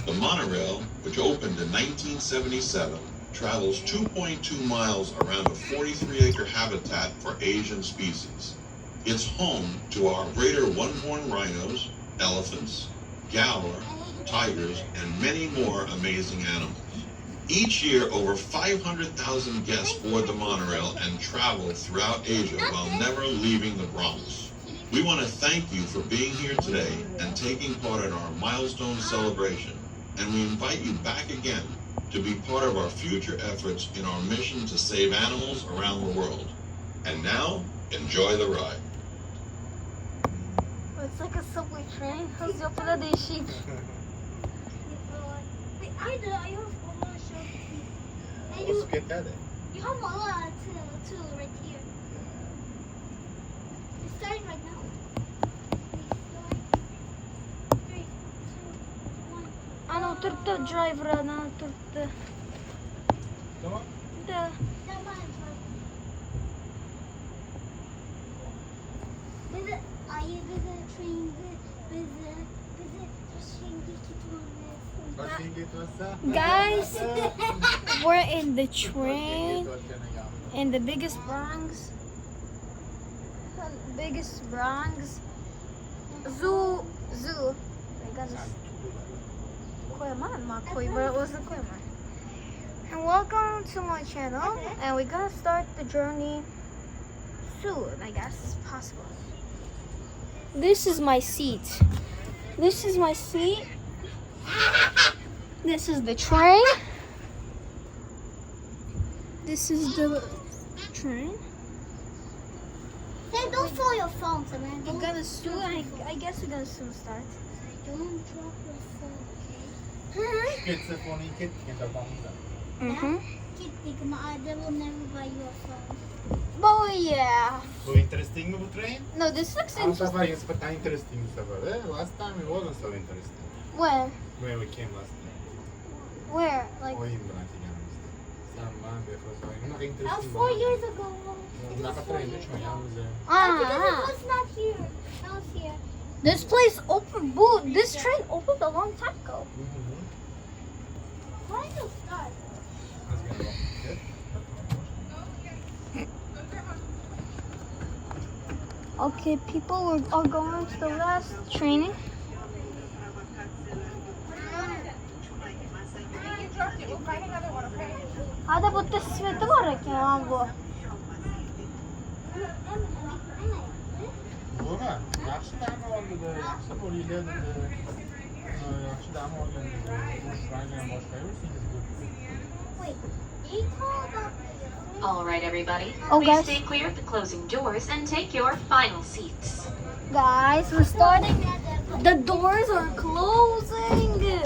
The monorail, which opened in 1977, travels 2.2 miles around a 43-acre habitat for Asian species. It's home to our greater one-horned rhinos, elephants, gaur, tigers, and many more amazing animals. Each year, over 500,000 guests board the monorail and travel throughout Asia while never leaving the Bronx. We want to thank you for being here today and taking part in our milestone celebration, and we invite you back again to be part of our future efforts in our mission to save animals around the world. And now, enjoy the ride. It's like a subway train. Hızlı yapıda değişik. Let's get that. You have a lot too right here. It's starting right now. 3, 2, 1. Ana oturttu driver ana oturttu. Tamam. Da. Bizi ayırdı train bizi Guys, we're in the train in the biggest Bronx zoo. I got this. And welcome to my channel, and we're gonna start the journey soon, I guess, possible. This is my seat. This is my seat. This is the train. This is the train. Hey, don't throw your phone, man. We're gonna soon, I guess we're gonna soon start. Don't drop your phone, okay? Sketsefonen gick inte banda. Kitty, they will never buy you a phone. Oh yeah. So interesting with train? No, this looks I'm interesting. sorry, it's but interesting stuff. Last time it wasn't so interesting. Where? When we came last time. Where? Like, O yun ba natin yan? Sama, because That was naka-interesting 4 years ago. Naka-train, which one? I was there. Because it was not here. I was here. This place opened. Boo! This train opened a long time ago. Why did you start? That's gonna go. Good. Okay, people, we're all going to the last training. هذا بالتسوية تبارك يا عمو. Buğra, yaxshi dam oldi. Yaxshi bo'linglar. Yaxshi dam olgan. Boshqaga boshqayursingiz. Wait, you called up. All right, everybody. Oh, Please guys. stay clear of the closing doors and take your final seats. Guys, we're starting. The doors are closing.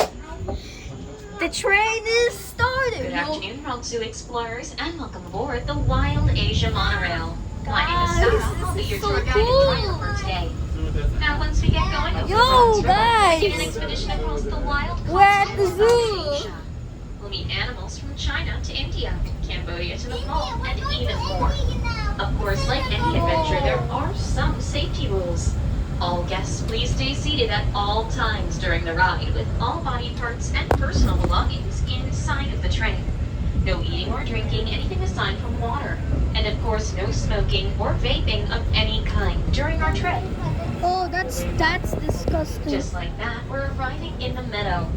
The train is started. Good afternoon, Bronx Zoo explorers, and welcome aboard the Wild Asia Monorail. My name is Sarah. I'll be your so tour guide cool. and driver for today. Now, once we get going over the Yo, Bronx River, guys. we'll begin an expedition across the wild We're at the continent of zoo. Asia. We'll meet animals from China to India, Cambodia to Nepal, and even more. Of course, like any adventure, there are some safety rules. All guests, please stay seated at all times during the ride with all body parts and personal belongings inside of the train. No eating or drinking anything aside from water. And of course, no smoking or vaping of any kind during our trip. Oh, that's disgusting. Just like that, we're arriving in the meadow.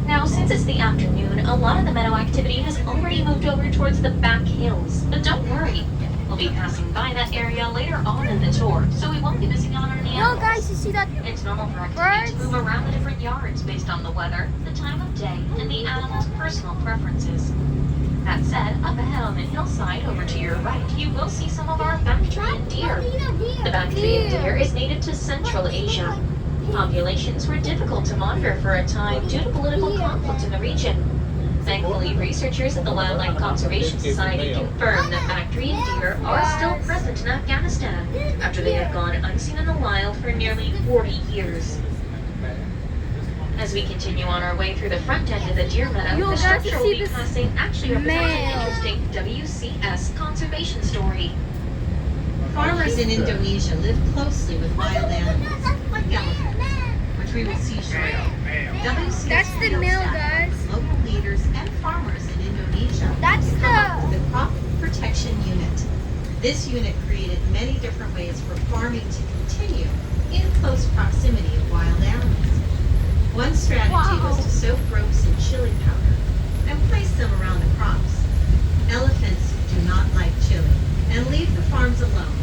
Now, since it's the afternoon, a lot of the meadow activity has already moved over towards the back hills. But don't worry, we'll be passing by that area later on in the tour, so we won't be missing out on any Yo, animals. guys, you see that? It's normal for activity to Birds? move around the different yards based on the weather, the time of day, and the animal's personal preferences. That said, up ahead on the hillside over to your right, you will see some of our Bactrian deer. The Bactrian deer is native to Central Asia. Populations were difficult to monitor for a time due to political conflict in the region. Thankfully, researchers at the Wildlife Conservation Society confirm that Bactrian deer are still present in Afghanistan after they have gone unseen in the wild for nearly 40 years. As we continue on our way through the front end of the deer meadow, Yo, the guys, structure you will see be this passing actually represents an male? interesting WCS conservation story. Farmers in Indonesia live closely with wild animals, like elephants, which we will see shortly. WCS That's the field mill, staff, guys. local leaders and farmers in Indonesia That's to come up the- with a crop protection unit. This unit created many different ways for farming to continue in close proximity of wild animals. One strategy was to soak ropes in chili powder and place them around the crops. Elephants do not like chili and leave the farms alone,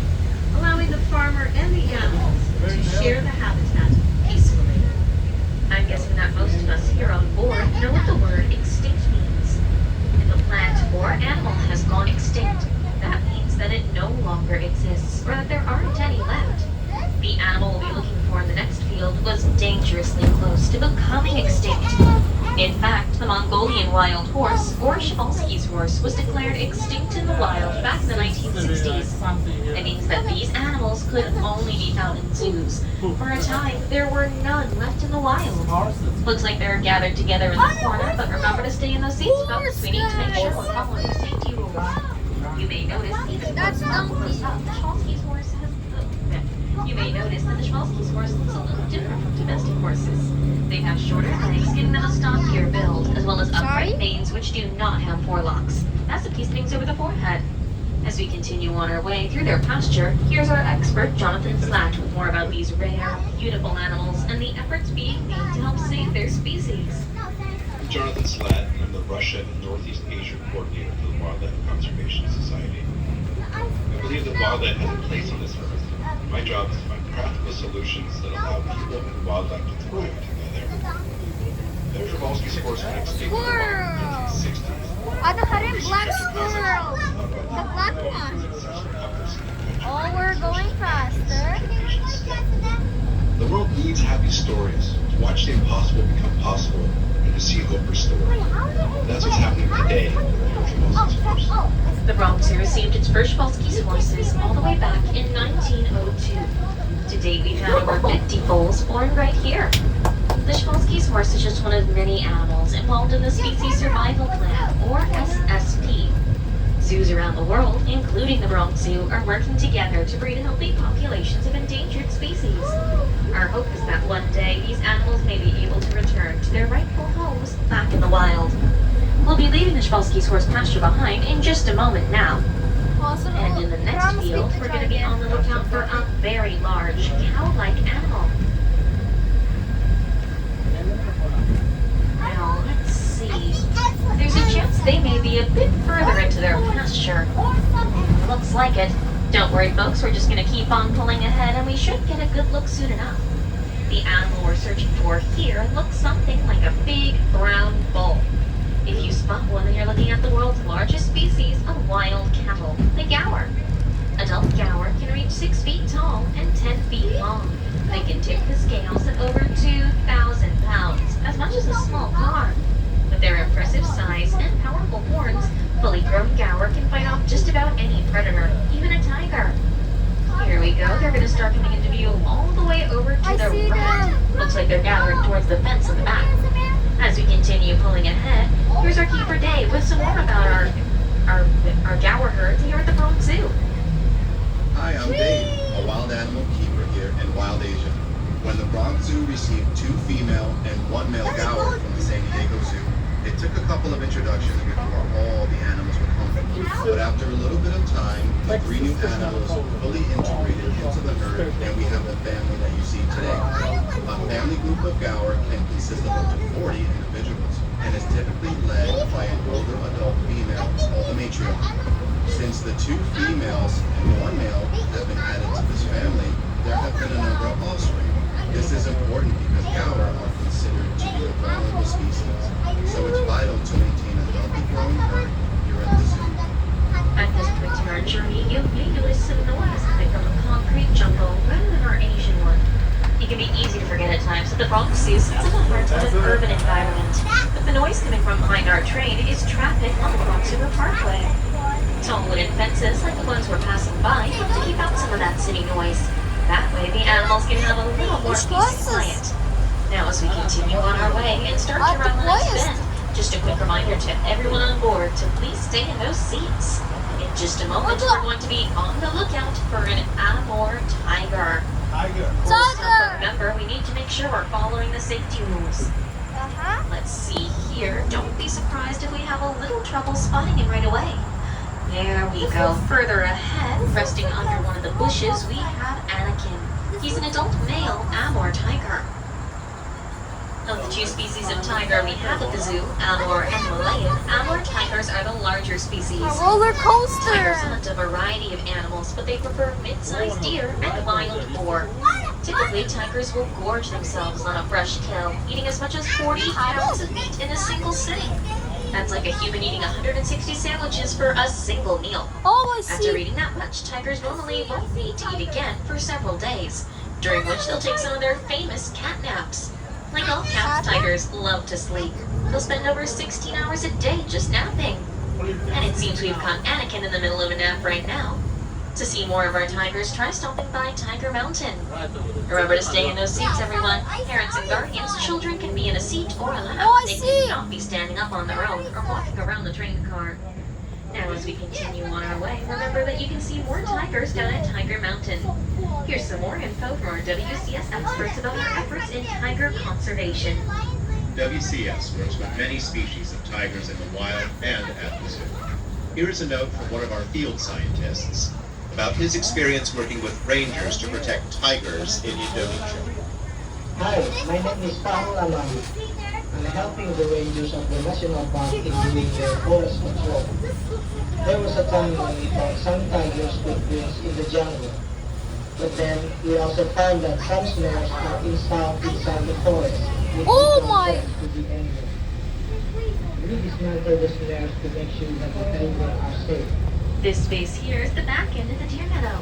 allowing the farmer and the animals to share the habitat peacefully. I'm guessing that most of us here on board know what the word extinct means. If a plant or animal has gone extinct, that means that it no longer exists or that there aren't any left. The animal we'll be looking for in the next field was dangerously close to becoming extinct. In fact, the Mongolian wild horse, or Przewalski's horse, was declared extinct in the wild back in the 1960s. That means that these animals could only be found in zoos. For a time, there were none left in the wild. Looks like they're gathered together in the corner, but remember to stay in those seats, folks. We need to make sure we're following the safety rules. You may notice even That's close up, the Przewalski's horse has. You may notice that the Przewalski's horse looks a little different from domestic horses. They have shorter legs, giving them a stockier build, as well as upright Sorry? manes which do not have forelocks. That's the piece that hangs over the forehead. As we continue on our way through their pasture, here's our expert Jonathan Slatt with more about these rare, beautiful animals and the efforts being made to help save their species. I'm Jonathan Slatt, and I'm the Russia and Northeast Asia coordinator for the Wildlife Conservation Society. I believe that wildlife has a place on this earth. My job is to find practical solutions that allow people and wildlife to thrive together. The Przewalski's horse went extinct in the wild in the 1960s. Ada hari black squirrel. The black one. Oh, we're going faster. The world needs happy stories, to watch the impossible become possible, and to see hope restored. That's what's happening today with the Przewalski's horse. The Bronx Zoo received its first Przewalski's horses all the way back in 1902. To date, we've had over 50 foals born right here. The Przewalski's horse is just one of many animals involved in the Species Survival Plan, or SSP. Zoos around the world, including the Bronx Zoo, are working together to breed healthy populations of endangered species. Our hope is that one day these animals may be able to return to their rightful homes back in the wild. We'll be leaving the Przewalski's horse pasture behind in just a moment now. And in the next field, we're going to be on the lookout for a very large, cow-like animal. Now, let's see. There's a chance they may be a bit further into their pasture. Looks like it. Don't worry, folks, we're just going to keep on pulling ahead, and we should get a good look soon enough. The animal we're searching for here looks something like a big brown bull. If you spot one, then you're looking at the world's largest species of wild cattle, the gaur. Adult gaur can reach 6 feet tall and 10 feet long. They can tip the scales at over 2,000 pounds, as much as a small car. With their impressive size and powerful horns, fully grown gaur can fight off just about any predator, even a tiger. Here we go, they're going to start coming into view all the way over to the right. Looks like they're gathering towards the fence in the back. As we continue pulling ahead, here's our keeper Dave with some more about our gaur herds here at the Bronx Zoo. Hi, I'm Dave, a wild animal keeper here in Wild Asia. When the Bronx Zoo received 2 female and 1 male gaur from the San Diego Zoo, it took a couple of introductions before all the animals were comfortable. But after a little bit of time, the 3 new animals fully integrated into the herd, and we have the family that you see today. A family group of gaur can consist of up to 40 individuals, and is typically led by an older adult female called the matriarch. Since the 2 females and 1 male have been added to this family, there have been a number of offspring. This is important because gaur are considered to be a vulnerable species, so it's vital to maintain a healthy growing herd here at the zoo. At this point in our journey, you may notice some noise coming from a concrete jungle rather than our Asian one. It can be easy to forget at times that the Bronx Zoo sits at the heart of an urban environment. But the noise coming from behind our train is traffic on the Bronx River Parkway. Tall wooden fences, like the ones we're passing by, help to keep out some of that city noise. That way, the animals can have a little more peace and quiet. Now, as we continue on our way and start to run the next bend, just a quick reminder to everyone on board to please stay in those seats. In just a moment, we're going to be on the lookout for an Amur tiger. Tiger! Remember, we need to make sure we're following the safety rules. Uh-huh. Let's see here. Don't be surprised if we have a little trouble spotting him right away. There we go. Further ahead, resting under one of the bushes, we have Anakin. He's an adult male Amur tiger. Of the two species of tiger we have at the zoo, Amur and Malayan, Amur tigers are the larger species. A roller coaster! Tigers hunt a variety of animals, but they prefer mid-sized deer and wild boar. Typically, tigers will gorge themselves on a fresh kill, eating as much as 40 pounds of meat in a single sitting. That's like a human eating 160 sandwiches for a single meal. Oh, I After see. eating that much, tigers normally won't need to eat again for several days, during which they'll take some of their famous cat naps. Like all cats, tigers love to sleep. They'll spend over 16 hours a day just napping. And it seems we've caught Anakin in the middle of a nap right now. To see more of our tigers, try stopping by Tiger Mountain. Remember to stay in those seats, everyone. Parents and guardians, children can be in a seat or a lap. Oh, I They see. cannot be standing up on their own or walking around the train car. Now, as we continue on our way, remember that you can see more tigers down at Tiger Mountain. Here's some more info from our WCS experts about our efforts in tiger conservation. WCS works with many species of tigers in the wild and at the zoo. Here is a note from one of our field scientists about his experience working with rangers to protect tigers in Indonesia. Hi, my name is Paul Alami. I'm helping the rangers of the national park in doing their forest control. There was a time when we found some tigers with wings in the jungle. But then we also found that some snares are installed inside the forest, which Oh is my- to the enemy. We dismantle the snares to make sure that the tigers are safe. This space here is the back end of the deer meadow.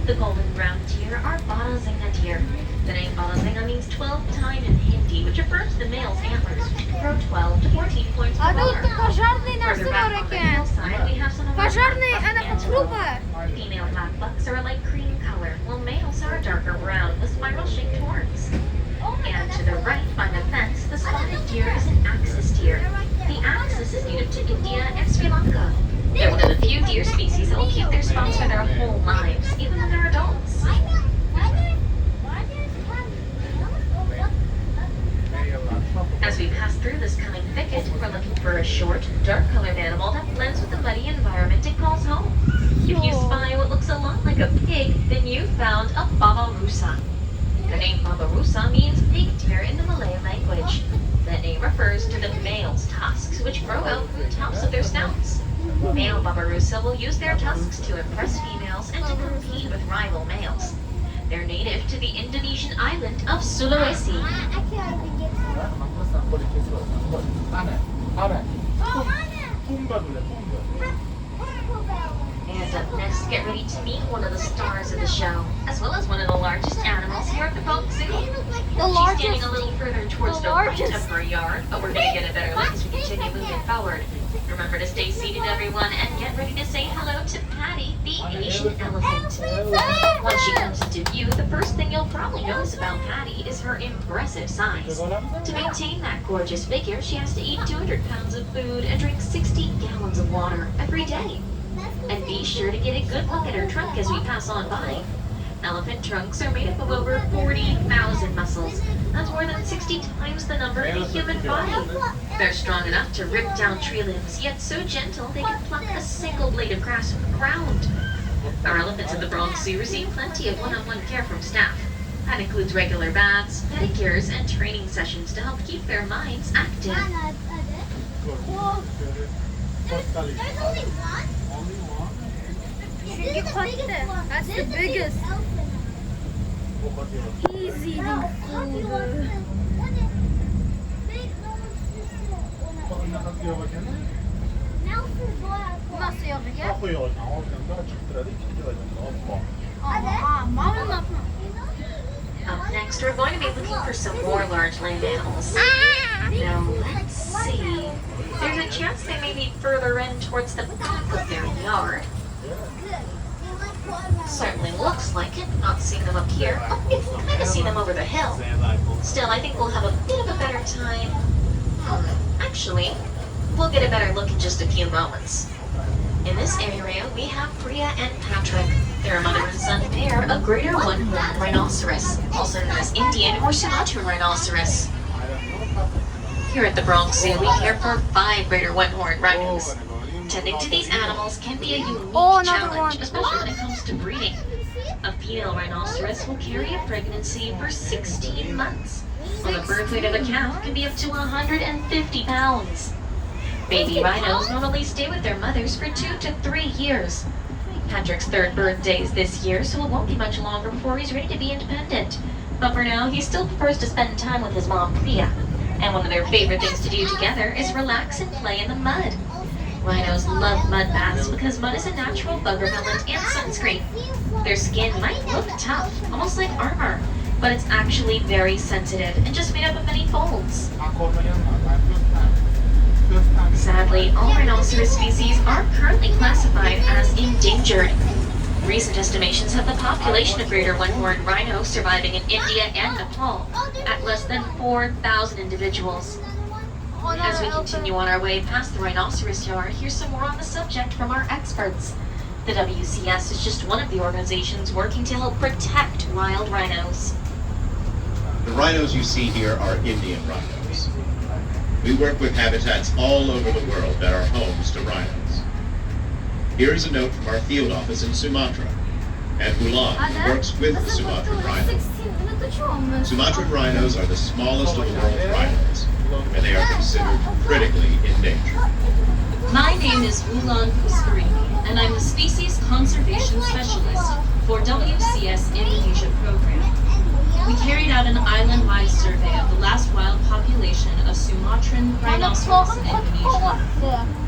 The golden brown deer are Balazinga deer. The name Balazinga means 12-tined in Hindi, which refers to the male's antlers, which can grow 12 to 14 points per А тут bar. пожарный на Further back on the реке. hillside, we have some of our Пожарный, black она buck под antelope. трупа. Female black bucks are a light cream color, while males are a darker brown with spiral-shaped horns. And to the right by the fence, the spotted deer is an axis deer. The axis is native to India and Sri Lanka. They're one of the few deer species that will keep their spots for their whole lives, even when they're adults. As we pass through this coming thicket, we're looking for a short, dark-colored animal that blends with the muddy environment it calls home. If you spy what looks a lot like a pig, then you've found a babarusa. The name babarusa means pig deer in the Malay language. That name refers to the male's tusks, which grow out from the tops of their snouts. Male babarusa will use their tusks to impress females and to compete with rival males. They're native to the Indonesian island of Sulawesi. And up next, get ready to meet one of the stars of the show, as well as one of the largest animals here at the Bronx Zoo. The She's standing a largest. little further towards the the right largest. of her yard, but we're going to get a better look as we continue moving forward. Remember to stay seated, everyone, and get ready to say hello to Patty, the Asian elephant. Once she comes into view, the first thing you'll probably notice about Patty is her impressive size. To maintain that gorgeous figure, she has to eat 200 pounds of food and drink 60 gallons of water every day. And be sure to get a good look at her trunk as we pass on by. Elephant trunks are made up of over 40,000 muscles. That's more than 60 times the number of the human body. They're strong enough to rip down tree limbs, yet so gentle they can pluck a single blade of grass from the ground. Our elephants at the Bronx Zoo receive plenty of one-on-one care from staff. That includes regular baths, pedicures, and training sessions to help keep their minds active. There's only one? Çünkü kattı. That's the biggest. He's eating food. Nasıl yapacak? Mama. Up next, we're going to be looking for some more large land animals. Now, let's see. There's a chance they may be further in towards the back of their yard. Certainly looks like it. Not seeing them up here. Oh, you can kind of see them over the hill. Still, I think we'll have a bit of a better time. Actually, we'll get a better look in just a few moments. In this area, we have Priya and Patrick. They're a mother and son pair of greater one-horned rhinoceros, also known as Indian or Sumatran rhinoceros. Here at the Bronx Zoo, we care for 5 greater one-horned rhinos. Tending to these animals can be a unique challenge, especially when it comes to breeding. A female rhinoceros will carry a pregnancy for 16 months, while the birth weight of a calf can be up to 150 pounds. Baby rhinos normally stay with their mothers for 2 to 3 years. Patrick's 3rd birthday is this year, so it won't be much longer before he's ready to be independent. But for now, he still prefers to spend time with his mom, Priya. And one of their favorite things to do together is relax and play in the mud. Rhinos love mud baths because mud is a natural bug repellent and sunscreen. Their skin might look tough, almost like armor, but it's actually very sensitive and just made up of many folds. Sadly, all rhinoceros species are currently classified as endangered. Recent estimations have the population of greater one-horned rhino surviving in India and Nepal at less than 4,000 individuals. As we continue on our way past the rhinoceros yard, here's some more on the subject from our experts. The WCS is just one of the organizations working to help protect wild rhinos. The rhinos you see here are Indian rhinos. We work with habitats all over the world that are homes to rhinos. Here is a note from our field office in Sumatra, and Mulan, who works with the Sumatran rhino. Sumatran rhinos are the smallest of the world's rhinos, and they are considered critically endangered. My name is Mulan Kusparini, and I'm the Species Conservation Specialist for WCS Indonesia program. We carried out an island-wide survey of the last wild population of Sumatran rhinoceros in Indonesia.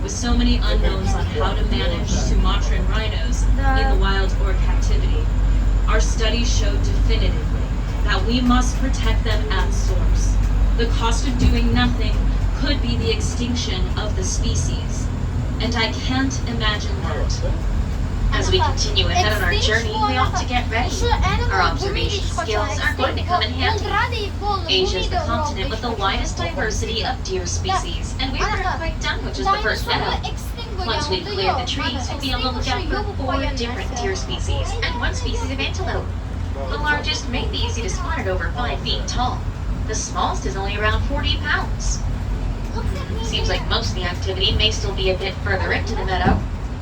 With so many unknowns on how to manage Sumatran rhinos in the wild or captivity, our study showed definitively that we must protect them at source. The cost of doing nothing could be the extinction of the species, and I can't imagine that. As we continue ahead on our journey, we ought to get ready. Our observation skills are going to come in handy. Asia is the continent with the widest diversity of deer species, and we're not quite done, which is the first meadow. Once we've cleared the trees, we'll be able to look out for 4 different deer species and 1 species of antelope. The largest may be easy to spot at over 5 feet tall. The smallest is only around 40 pounds. Seems like most of the activity may still be a bit further into the meadow.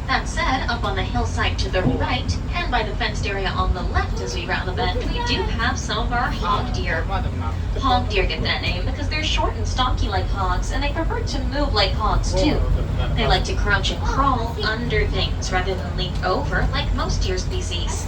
That said, up on the hillside to the right, and by the fenced area on the left as we round the bend, we do have some of our hog deer. Hog deer get that name because they're short and stocky like hogs, and they prefer to move like hogs too. They like to crouch and crawl under things rather than leap over like most deer species.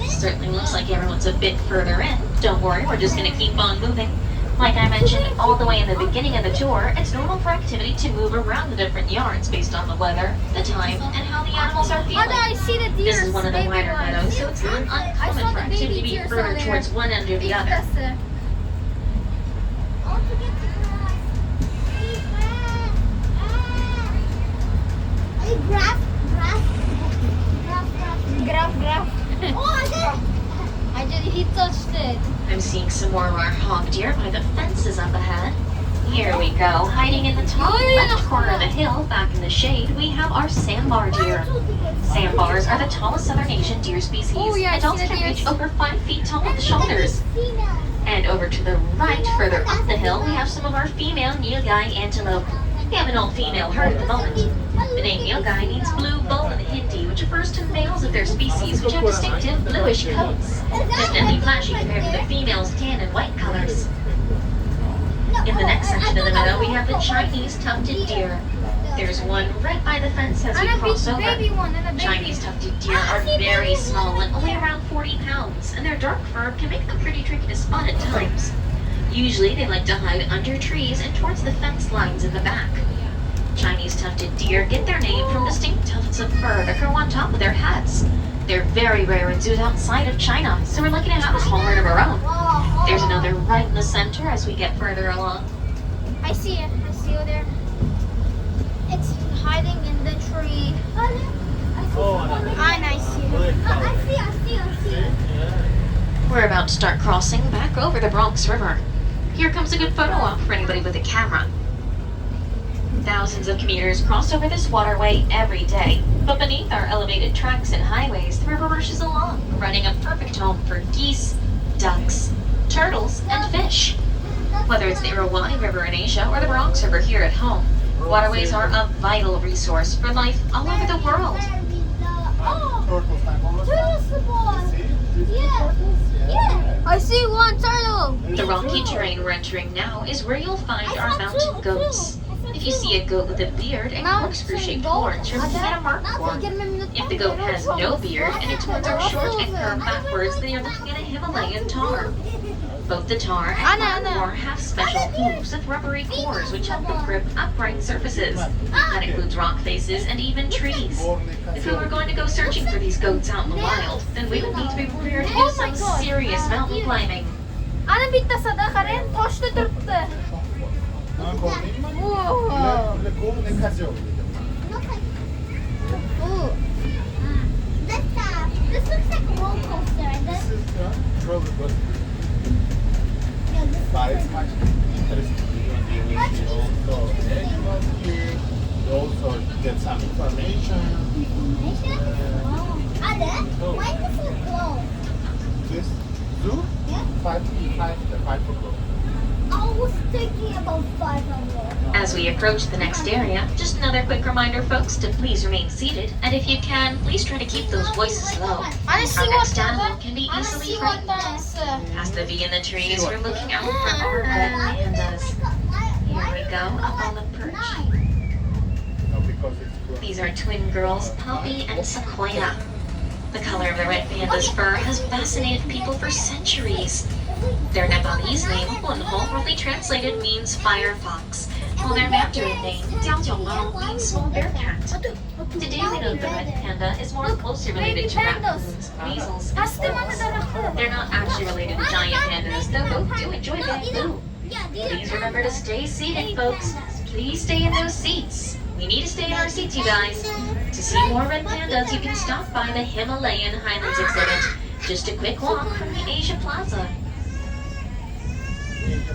Certainly looks like everyone's a bit further in. Don't worry, we're just going to keep on moving. Like I mentioned all the way in the beginning of the tour, it's normal for activity to move around the different yards based on the weather, the time, and how the animals are feeling. This is one of the wider meadows, so it's not uncommon for activity to be further towards one end or the other. He touched it. I'm seeing some more of our hog deer by the fences up ahead. Here we go, hiding in the top left corner of the hill, back in the shade, we have our sambar deer. Sambars are the tallest Southern Asian deer species. Adults can reach over 5 feet tall at the shoulders. And over to the right, further up the hill, we have some of our female nilgai antelope. We have an all-female herd at the moment. The name nilgai means blue bull in Hindi, which refers to males of their species, which have distinctive bluish coats, definitely flashy compared to the females' tan and white colors. In the next section of the meadow, we have the Chinese tufted deer. There's one right by the fence as we cross over. Chinese tufted deer are very small and only around 40 pounds, and their dark fur can make them pretty tricky to spot at times. Usually, they like to hide under trees and towards the fence lines in the back. Chinese tufted deer get their name from distinct tufts of fur that grow on top of their heads. They're very rare in zoos outside of China, so we're lucky to have a small herd of our own. There's another right in the center as we get further along. I see it. I see it there. It's hiding in the tree. And I see it. I see. We're about to start crossing back over the Bronx River. Here comes a good photo op for anybody with a camera. Thousands of commuters cross over this waterway every day, but beneath our elevated tracks and highways, the river rushes along, running a perfect home for geese, ducks, turtles, and fish. Whether it's the Irrawaddy River in Asia or the Bronx River here at home, waterways are a vital resource for life all over the world. Oh, Turtles time on the turtles the ball. See? These are Yeah. turtles? Yeah. I see one turtle. The rocky terrain we're entering now is where you'll find our mountain goats. If you see a goat with a beard and corkscrew-shaped horns, you're looking at a marked horn. If the goat has no beard and its horns are short and curved backwards, then you're looking at a Himalayan tahr. Both the tahr and markhor have special hooves with rubbery cores which help them grip upright surfaces. That includes rock faces and even trees. If we were going to go searching for these goats out in the wild, then we would need to be prepared to do some serious mountain climbing. Ana bitta sadaka ren toshda turibdi. Nima ko'rdingmi? Whoa. Ular ko'rni kazio. Ooh. This looks like a roller coaster. This is the roller coaster. Yeah, this But it's much interesting. You also animals here. You also get some information. Oh. Why is this so close? This zoo, Yeah. 5 o'clock. I was thinking about 500. As we approach the next area, just another quick reminder, folks, to please remain seated, and if you can, please try to keep those voices low. Ana see Our what next animal can be Ana easily see what frightened. Past the V in the trees, we're looking out for our red pandas. Here we go, up on the perch. No, because it's close. These are twin girls, Poppy and Sequoia. The color of the red panda's fur has fascinated people for centuries. Their Nepalese name, Bunho, roughly translated means fire fox, while their Mandarin name, Jiaojiaolao, means small bear cat. Today we know the red panda is more closely related to raccoons, weasels, and squirrels. They're not actually related to giant pandas, though both do enjoy bamboo. Please remember to stay seated, folks. Please stay in those seats. We need to stay in our seats, you guys. To see more red pandas, you can stop by the Himalayan Highlands exhibit. Just a quick walk from the Asia Plaza. Asia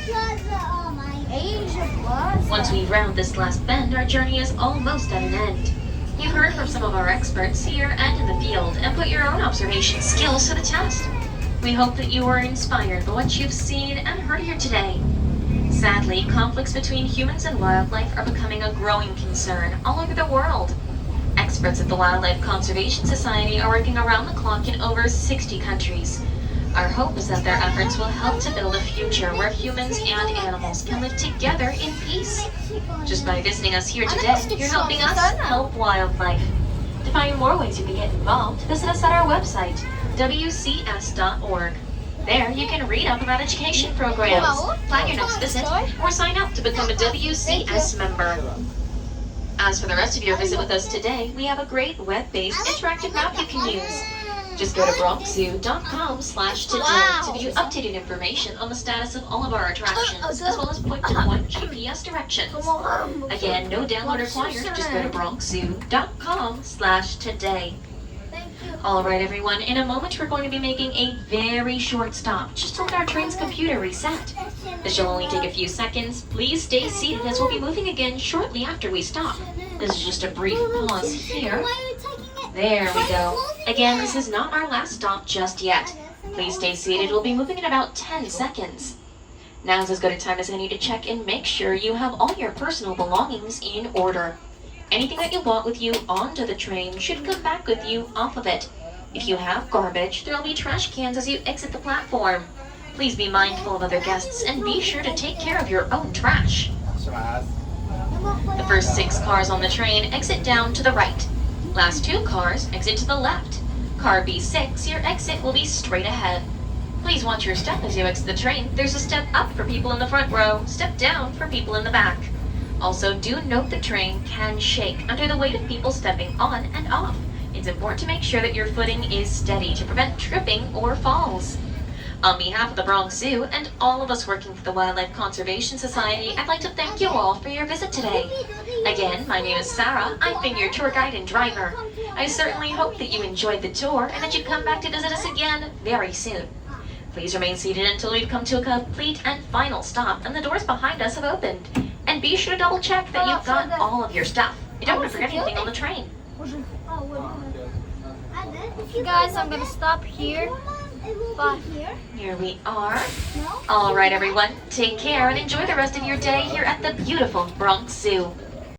Plaza, oh my. Asia Plaza. Once we round this last bend, our journey is almost at an end. You've heard from some of our experts here and in the field and put your own observation skills to the test. We hope that you were inspired by what you've seen and heard here today. Sadly, conflicts between humans and wildlife are becoming a growing concern all over the world. Experts at the Wildlife Conservation Society are working around the clock in over 60 countries. Our hope is that their efforts will help to build a future where humans and animals can live together in peace. Just by visiting us here today, you're helping us help wildlife. To find more ways you can get involved, visit us at our website, wcs.org. There, you can read up about education programs, plan your next visit, or sign up to become a WCS member. As for the rest of your visit with us today, we have a great web-based interactive map you can use. Just go to bronxzoo.com/today to view updated information on the status of all of our attractions, as well as point-to-point GPS directions. Again, no download required. Just go to bronxzoo.com/today. All right, everyone. In a moment, we're going to be making a very short stop, just to let our train's computer reset. This shall only take a few seconds. Please stay seated as we'll be moving again shortly after we stop. This is just a brief pause here. Why are you taking it? There we go. Again, this is not our last stop just yet. Please stay seated. We'll be moving in about 10 seconds. Now's as good a time as any to check and make sure you have all your personal belongings in order. Anything that you brought with you onto the train should come back with you off of it. If you have garbage, there will be trash cans as you exit the platform. Please be mindful of other guests and be sure to take care of your own trash. The first 6 cars on the train exit down to the right. Last 2 cars exit to the left. Car B6, your exit will be straight ahead. Please watch your step as you exit the train. There's a step up for people in the front row, step down for people in the back. Also, do note the train can shake under the weight of people stepping on and off. It's important to make sure that your footing is steady to prevent tripping or falls. On behalf of the Bronx Zoo and all of us working for the Wildlife Conservation Society, I'd like to thank you all for your visit today. Again, my name is Sarah. I've been your tour guide and driver. I certainly hope that you enjoyed the tour and that you come back to visit us again very soon. Please remain seated until we've come to a complete and final stop and the doors behind us have opened. be sure to double check that you've got all of your stuff. You don't want to forget anything on the train. Guys, I'm gonna stop here. Bye. Here we are. All right, everyone. Take care and enjoy the rest of your day here at the beautiful Bronx Zoo.